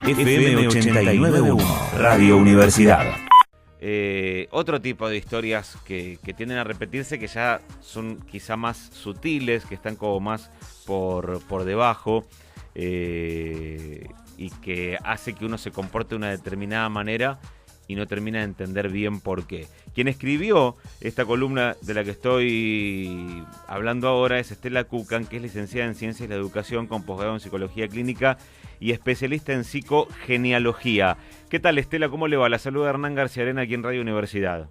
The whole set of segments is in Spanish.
FM 89.1, Radio Universidad. Otro tipo de historias que tienden a repetirse, que ya son quizá más sutiles, que están como más por debajo, y que hace que uno se comporte de una determinada manera y no termina de entender bien por qué. Quien escribió esta columna de la que estoy hablando ahora es Estela Kukan, que es licenciada en Ciencias de la Educación con posgrado en Psicología Clínica y especialista en psicogenealogía. ¿Qué tal, Estela? ¿Cómo le va? La saluda Hernán García Arena aquí en Radio Universidad.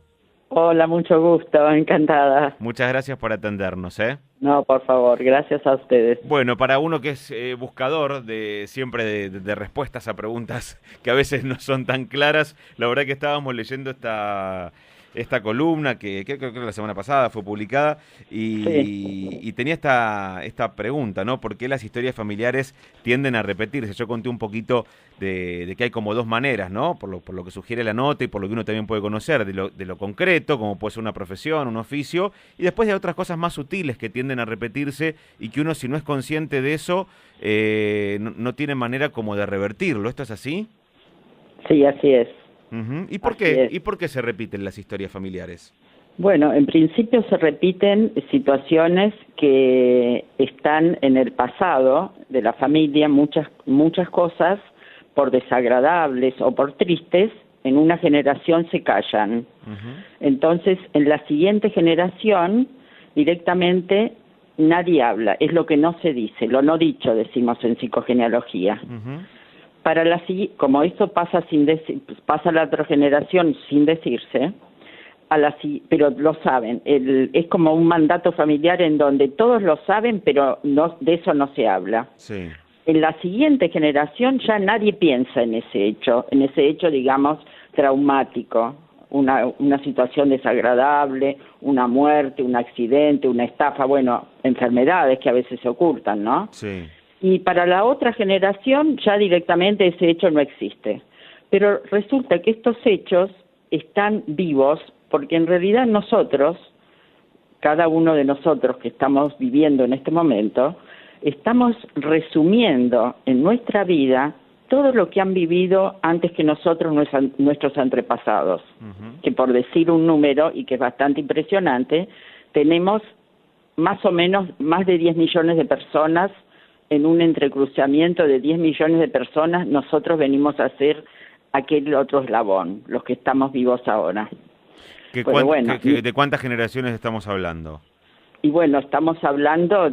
Hola, mucho gusto, encantada. Muchas gracias por atendernos, ¿eh? No, por favor, gracias a ustedes. Bueno, para uno que es buscador siempre de respuestas a preguntas que a veces no son tan claras, la verdad que estábamos leyendo esta columna que creo que la semana pasada fue publicada y tenía esta pregunta, ¿no? ¿Por qué las historias familiares tienden a repetirse? Yo conté un poquito de que hay como dos maneras, ¿no? Por lo que sugiere la nota y por lo que uno también puede conocer de lo concreto, como puede ser una profesión, un oficio, y después de otras cosas más sutiles que tienden a repetirse y que uno, si no es consciente de eso, no tiene manera como de revertirlo. ¿Esto es así? Sí, así es. Uh-huh. ¿Y por qué? ¿Y por qué se repiten las historias familiares? Bueno, en principio se repiten situaciones que están en el pasado de la familia, muchas cosas, por desagradables o por tristes, en una generación se callan. Uh-huh. Entonces, en la siguiente generación, directamente nadie habla, es lo que no se dice, lo no dicho, decimos en psicogenealogía. Uh-huh. Como esto pasa pasa a la otra generación sin decirse, pero lo saben, es como un mandato familiar en donde todos lo saben, pero de eso no se habla. Sí. En la siguiente generación ya nadie piensa en ese hecho, digamos, traumático, una situación desagradable, una muerte, un accidente, una estafa, bueno, enfermedades que a veces se ocultan, ¿no? Sí. Y para la otra generación ya directamente ese hecho no existe. Pero resulta que estos hechos están vivos porque en realidad nosotros, cada uno de nosotros que estamos viviendo en este momento, estamos resumiendo en nuestra vida todo lo que han vivido antes que nosotros, nuestros antepasados. Uh-huh. Que por decir un número, y que es bastante impresionante, tenemos más o menos más de 10 millones de personas. En un entrecruzamiento de 10 millones de personas, nosotros venimos a ser aquel otro eslabón, los que estamos vivos ahora. ¿De cuántas generaciones estamos hablando? Y bueno, estamos hablando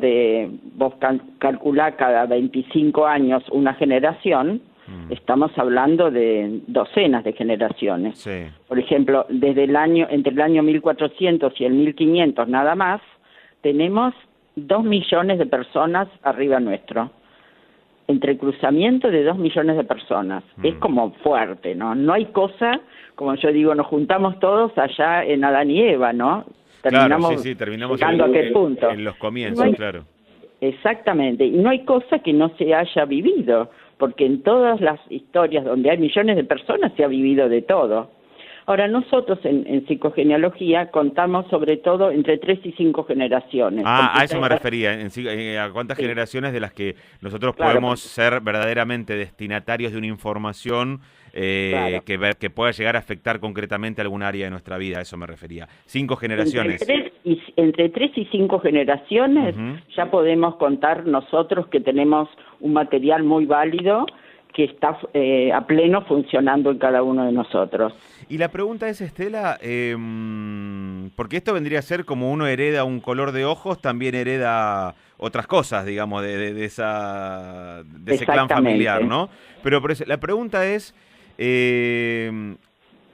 vos calculá cada 25 años una generación, estamos hablando de docenas de generaciones. Sí. Por ejemplo, entre el año 1400 y el 1500 nada más, tenemos 2 millones de personas arriba nuestro. Entrecruzamiento de 2 millones de personas. Es como fuerte, ¿no? No hay cosa, como yo digo, nos juntamos todos allá en Adán y Eva, ¿no? Terminamos llegando a aquel punto. En los comienzos, claro. Exactamente. Y no hay cosa que no se haya vivido, porque en todas las historias donde hay millones de personas se ha vivido de todo. Ahora, nosotros en psicogenealogía contamos sobre todo entre 3 y 5 generaciones. A eso me refería, a cuántas generaciones de las que nosotros podemos ser verdaderamente destinatarios de una información que pueda llegar a afectar concretamente algún área de nuestra vida, a eso me refería. 5 generaciones. Entre 3 y 5 generaciones ya podemos contar nosotros que tenemos un material muy válido que está a pleno funcionando en cada uno de nosotros. Y la pregunta es, Estela, porque esto vendría a ser como uno hereda un color de ojos, también hereda otras cosas, digamos, de ese clan familiar, ¿no? Pero la pregunta es,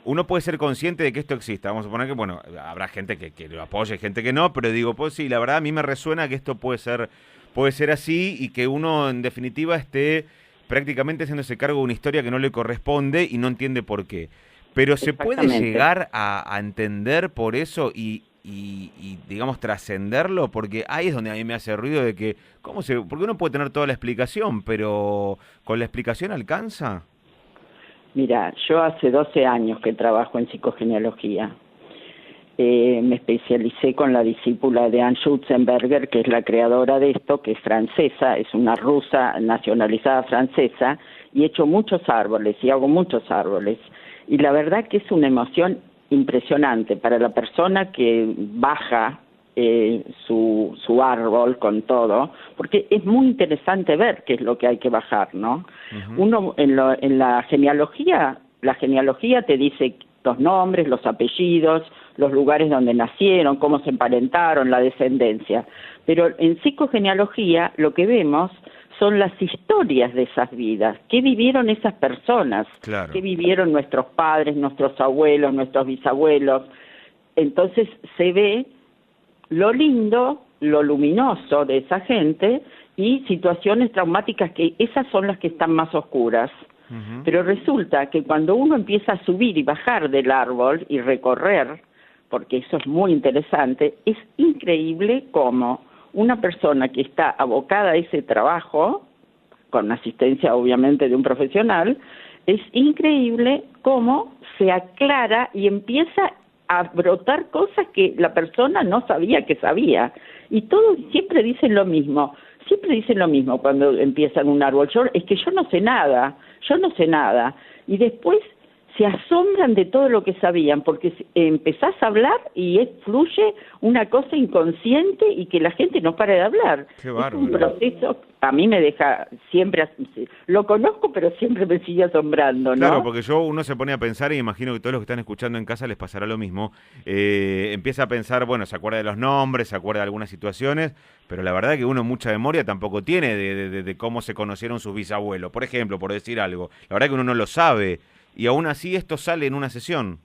uno puede ser consciente de que esto exista. Vamos a suponer que, bueno, habrá gente que lo apoye, gente que no, pero digo, pues sí, la verdad a mí me resuena que esto puede ser así y que uno, en definitiva, esté prácticamente haciéndose cargo de una historia que no le corresponde y no entiende por qué. Pero ¿se puede llegar a entender por eso y digamos, trascenderlo? Porque ahí es donde a mí me hace ruido de que, porque uno puede tener toda la explicación, pero ¿con la explicación alcanza? Mira, yo hace 12 años que trabajo en psicogenealogía. Me especialicé con la discípula de Anne Schutzenberger, que es la creadora de esto, que es francesa, es una rusa nacionalizada francesa, y he hecho muchos árboles y hago muchos árboles. Y la verdad que es una emoción impresionante para la persona que baja su árbol con todo, porque es muy interesante ver qué es lo que hay que bajar, ¿no? Uno en la genealogía te dice los nombres, los apellidos, los lugares donde nacieron, cómo se emparentaron, la descendencia. Pero en psicogenealogía lo que vemos son las historias de esas vidas, qué vivieron esas personas, Claro. qué vivieron nuestros padres, nuestros abuelos, nuestros bisabuelos. Entonces se ve lo lindo, lo luminoso de esa gente y situaciones traumáticas que esas son las que están más oscuras. Pero resulta que cuando uno empieza a subir y bajar del árbol y recorrer, porque eso es muy interesante, es increíble cómo una persona que está abocada a ese trabajo, con asistencia obviamente de un profesional, es increíble cómo se aclara y empieza a brotar cosas que la persona no sabía que sabía. Y todos siempre dicen lo mismo cuando empiezan un árbol. Es que yo no sé nada. Y después se asombran de todo lo que sabían, porque empezás a hablar y fluye una cosa inconsciente y que la gente no para de hablar. Qué bárbaro. Es un proceso, a mí me deja siempre, lo conozco, pero siempre me sigue asombrando, ¿no? Claro, porque uno se pone a pensar, y imagino que todos los que están escuchando en casa les pasará lo mismo, empieza a pensar, bueno, se acuerda de los nombres, se acuerda de algunas situaciones, pero la verdad que uno mucha memoria tampoco tiene de cómo se conocieron sus bisabuelos, por ejemplo, por decir algo. La verdad que uno no lo sabe. Y aún así esto sale en una sesión.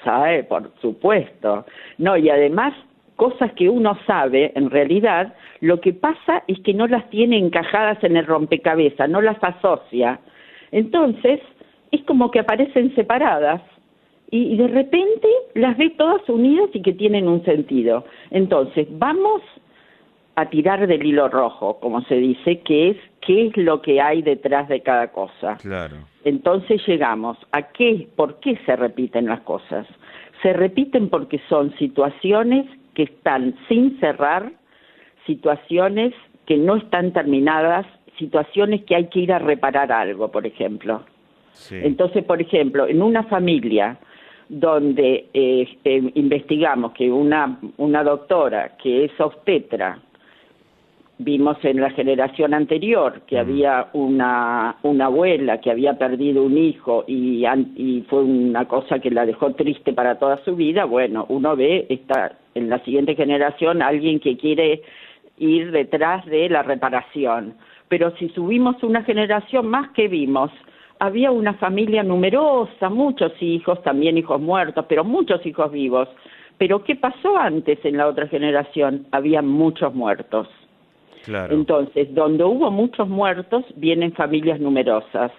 Sabe, por supuesto. No, y además, cosas que uno sabe, en realidad, lo que pasa es que no las tiene encajadas en el rompecabezas, no las asocia. Entonces, es como que aparecen separadas y de repente las ve todas unidas y que tienen un sentido. Entonces, vamos a tirar del hilo rojo, como se dice, que es qué es lo que hay detrás de cada cosa. Claro. Entonces llegamos a por qué se repiten las cosas. Se repiten porque son situaciones que están sin cerrar, situaciones que no están terminadas, situaciones que hay que ir a reparar algo, por ejemplo. Sí. Entonces, por ejemplo, en una familia donde investigamos que una doctora que es obstetra, vimos en la generación anterior que había una abuela que había perdido un hijo y fue una cosa que la dejó triste para toda su vida. Bueno, uno ve en la siguiente generación alguien que quiere ir detrás de la reparación. Pero si subimos una generación más, que vimos, había una familia numerosa, muchos hijos, también hijos muertos, pero muchos hijos vivos. Pero ¿qué pasó antes en la otra generación? Había muchos muertos. Claro. Entonces, donde hubo muchos muertos, vienen familias numerosas.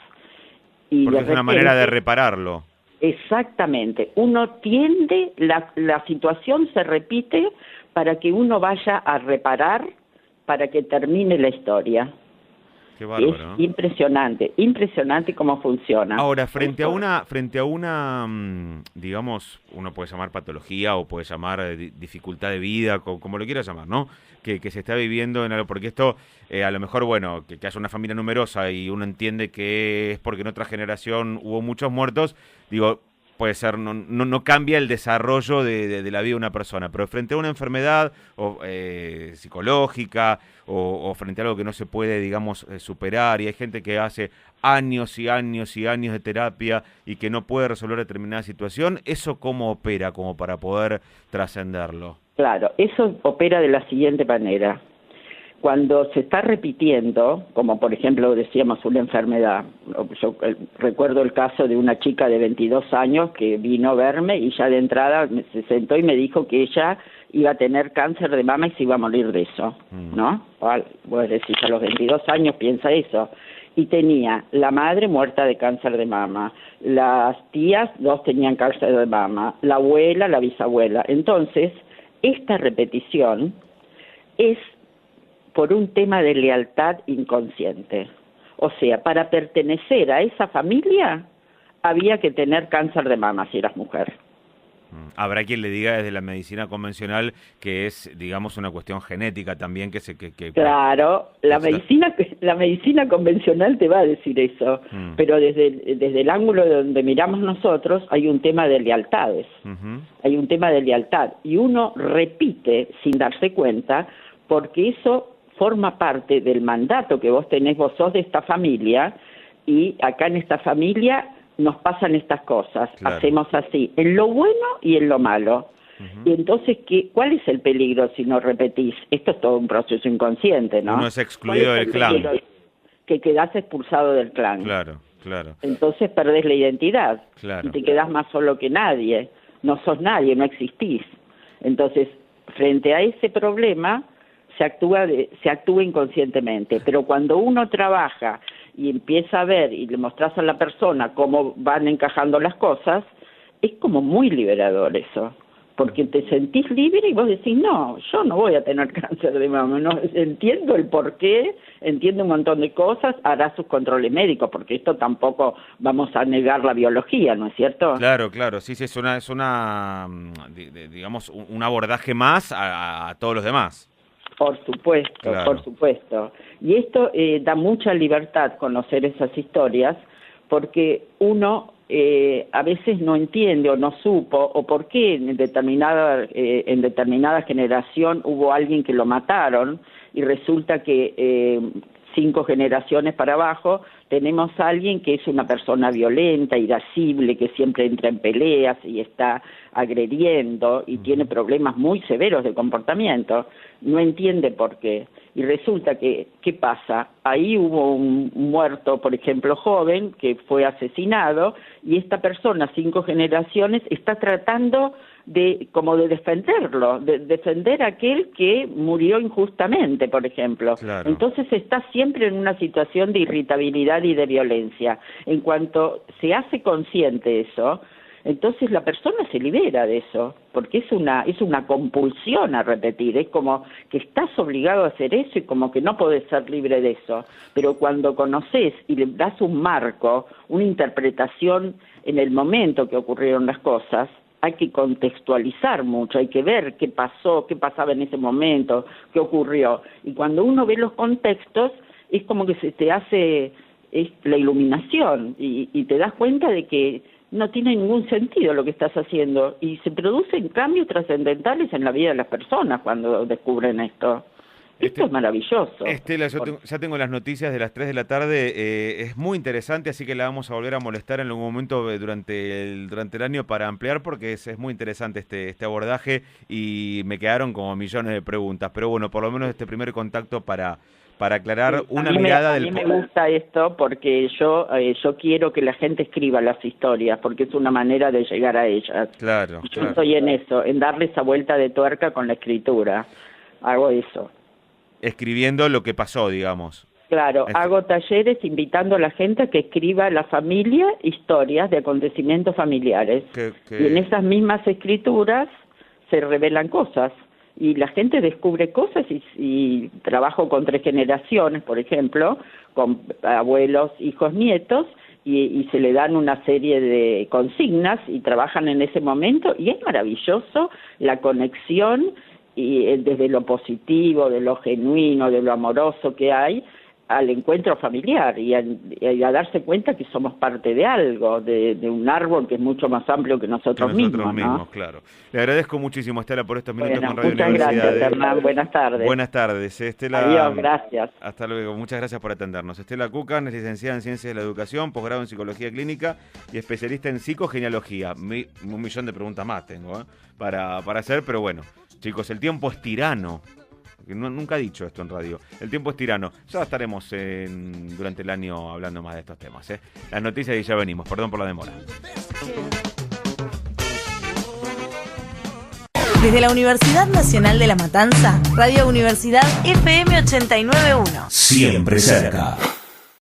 Y porque es una manera de repararlo. Exactamente. Uno tiende, la situación se repite para que uno vaya a reparar, para que termine la historia. Qué bárbaro, es impresionante cómo funciona. Ahora, frente a una, digamos, uno puede llamar patología o puede llamar dificultad de vida, como lo quiera llamar, ¿no? Que se está viviendo en algo, porque esto, a lo mejor, bueno, que haya una familia numerosa y uno entiende que es porque en otra generación hubo muchos muertos, digo, puede ser, no cambia el desarrollo de la vida de una persona, pero frente a una enfermedad psicológica o frente a algo que no se puede, digamos, superar, y hay gente que hace años y años y años de terapia y que no puede resolver determinada situación, ¿eso cómo opera como para poder trascenderlo? Claro, eso opera de la siguiente manera. Cuando se está repitiendo, como por ejemplo decíamos una enfermedad, yo recuerdo el caso de una chica de 22 años que vino a verme y ya de entrada se sentó y me dijo que ella iba a tener cáncer de mama y se iba a morir de eso, ¿no? Vos decís, a los 22 años piensa eso. Y tenía la madre muerta de cáncer de mama, las tías, 2 tenían cáncer de mama, la abuela, la bisabuela. Entonces, esta repetición es por un tema de lealtad inconsciente. O sea, para pertenecer a esa familia había que tener cáncer de mama si eras mujer. Habrá quien le diga desde la medicina convencional que es, digamos, una cuestión genética también que Claro, la medicina convencional te va a decir eso, pero desde el ángulo de donde miramos nosotros hay un tema de lealtades, hay un tema de lealtad, y uno repite sin darse cuenta, porque eso forma parte del mandato que vos tenés, vos sos de esta familia, y acá en esta familia nos pasan estas cosas, claro. Hacemos así, en lo bueno y en lo malo. Y entonces, ¿cuál es el peligro si no repetís? Esto es todo un proceso inconsciente, ¿no? Uno es excluido del clan. Que quedás expulsado del clan. Claro. Entonces perdés la identidad. Claro. Y te quedás más solo que nadie. No sos nadie, no existís. Entonces, frente a ese problema, se actúa inconscientemente. Pero cuando uno trabaja y empieza a ver y le mostrás a la persona cómo van encajando las cosas, es como muy liberador eso, porque te sentís libre y vos decís, no, yo no voy a tener cáncer de mama, no, entiendo el porqué, entiendo un montón de cosas, hará sus controles médicos, porque esto tampoco vamos a negar la biología, ¿no es cierto? Claro, sí, es una digamos, un abordaje más a todos los demás. Por supuesto, claro. Por supuesto. Y esto da mucha libertad conocer esas historias, porque uno a veces no entiende o no supo, o por qué en determinada generación hubo alguien que lo mataron, y resulta que 5 generaciones para abajo tenemos a alguien que es una persona violenta, irascible, que siempre entra en peleas y está agrediendo y tiene problemas muy severos de comportamiento, no entiende por qué. Y resulta que, ¿qué pasa? Ahí hubo un muerto, por ejemplo, joven, que fue asesinado, y esta persona, 5 generaciones, está tratando de defenderlo, de defender a aquel que murió injustamente, por ejemplo. Claro. Entonces está siempre en una situación de irritabilidad y de violencia. En cuanto se hace consciente eso, entonces la persona se libera de eso, porque es una compulsión a repetir, es como que estás obligado a hacer eso y como que no podés ser libre de eso. Pero cuando conoces y le das un marco, una interpretación en el momento que ocurrieron las cosas, hay que contextualizar mucho, hay que ver qué pasó, qué pasaba en ese momento, qué ocurrió. Y cuando uno ve los contextos, es como que se te hace la iluminación y te das cuenta de que no tiene ningún sentido lo que estás haciendo. Y se producen cambios trascendentales en la vida de las personas cuando descubren esto. Esto es maravilloso. Estela, ya tengo las noticias de las 3 de la tarde, es muy interesante, así que la vamos a volver a molestar en algún momento durante el año para ampliar, porque es muy interesante este abordaje y me quedaron como millones de preguntas, pero bueno, por lo menos este primer contacto para aclarar una mirada del... A mí me gusta esto porque yo quiero que la gente escriba las historias, porque es una manera de llegar a ellas. Claro. Yo estoy en eso, en darle esa vuelta de tuerca con la escritura, hago eso. Escribiendo lo que pasó, digamos. Claro, hago talleres invitando a la gente a que escriba la familia historias de acontecimientos familiares. Y en esas mismas escrituras se revelan cosas. Y la gente descubre cosas y trabajo con 3 generaciones, por ejemplo, con abuelos, hijos, nietos, y se le dan una serie de consignas y trabajan en ese momento. Y es maravilloso la conexión y desde lo positivo, de lo genuino, de lo amoroso que hay, al encuentro familiar y a darse cuenta que somos parte de algo, de un árbol que es mucho más amplio que nosotros mismos, ¿no? Claro. Le agradezco muchísimo, Estela, por estos minutos con Radio Universidad. Muchas gracias, Hernán. Buenas tardes. Buenas tardes, Estela. Adiós, gracias. Hasta luego. Muchas gracias por atendernos. Estela Cucan es licenciada en Ciencias de la Educación, posgrado en Psicología Clínica y especialista en psicogenealogía. Un millón de preguntas más tengo para hacer, pero bueno, chicos, el tiempo es tirano. Nunca he dicho esto en radio. El tiempo es tirano. Ya estaremos durante el año hablando más de estos temas. Las noticias y ya venimos. Perdón por la demora. Desde la Universidad Nacional de La Matanza, Radio Universidad FM 89.1. Siempre cerca.